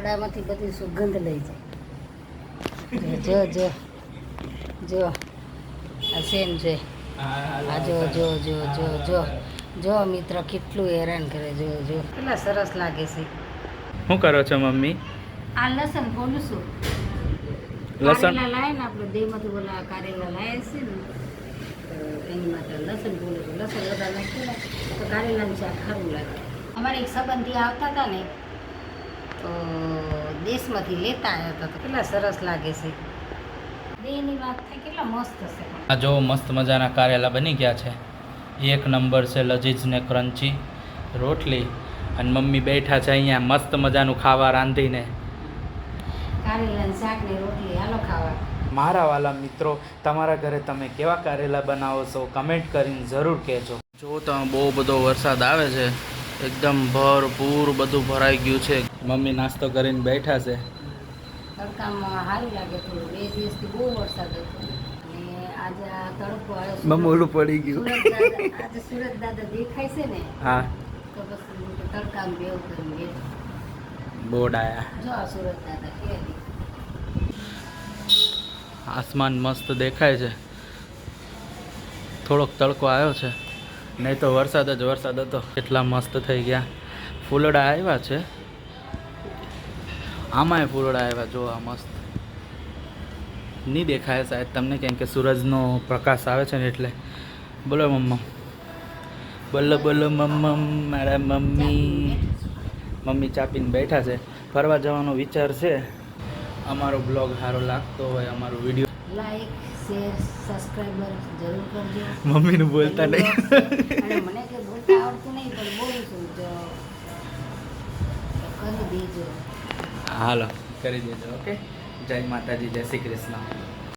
ફૂલડામાંથી બધી સુગંધ લઈ જાય. જો જો જો આ સેન છે. આ જો જો જો જો જો જો મિત્ર કેટલું હેરાન કરે. જો જો કેટલા સરસ લાગે છે. શું કરો છો મમ્મી? આ લસણ ફોલું છું. લસણ કારેલા લાય ને આપણે દેહમાંથી બોલા કારેલા લાય છે ને તો એની માટે લસણ ફોલું છું. લસણ વધારે નાખ્યું ને તો કારેલાનું શાક સારું લાગે. અમારે એક સંબંધી આવતા હતા ને તો દેશમાંથી લેતા આવ્યા હતા તો કેટલા સરસ લાગે છે. દેહની વાત થાય કેટલા મસ્ત છે. આ જો મસ્ત મજાના કારેલા બની ગયા છે. એક નંબર છે, લજીજ ને ક્રન્ચી રોટલી. અને મમ્મી બેઠા છે અહીંયા મસ્ત મજાનું ખાવા રાંધીને. કારેલાનું શાક ને રોટલી હાલો ખાવા. મારા વાલા મિત્રો, તમારા ઘરે તમે કેવા કારેલા બનાવો છો કમેન્ટ કરીને જરૂર કહેજો. જો તમે બહુ બધો વરસાદ આવે છે, એકદમ ભરપૂર બધું ભરાઈ ગયું છે. મમ્મી નાસ્તો કરીને બેઠા છે. તડકામાં સારું લાગે થોડું. 2 દિવસથી બહુ વરસાદ હતો અને આજે આ તડકો આવ્યો. મમોલું પડી ગયું. આજે સુરત દાદા દેખાય છે ને હા, તો પછી તડકામાં બેવ કરીને બેઠો. બોર્ડ આયા. જો આ સુરત દાદા કે આસમાન મસ્ત દેખાય છે. થોડોક તડકો આવ્યો છે, નહીં તો વરસાદ જ વરસાદ હતો. કેટલા મસ્ત થઈ ગયા. ફૂલડા આવ્યા છે, આમાંય ફૂલડા આવ્યા. જો આ મસ્ત નહીં દેખાય સાહેબ તમને, કેમ કે સૂરજનો પ્રકાશ આવે છે ને એટલે. બોલો મમ્મા, બોલો બોલો મમ્મા. મારા મમ્મી મમ્મી ચાપીને બેઠા છે. ફરવા જવાનો વિચાર છે. અમારો બ્લોગ સારો લાગતો હોય, અમારો વિડીયો લાઈક શેર સબસ્ક્રાઈબર જરૂર કરજો. મમ્મીનું બોલતા નહીં. અને મને કે બોલતા આવડતું નહીં પણ બોલું છું તો કરી દેજો. હાલો કરી દેજો. ઓકે, જય માતાજી, જય શ્રી કૃષ્ણ.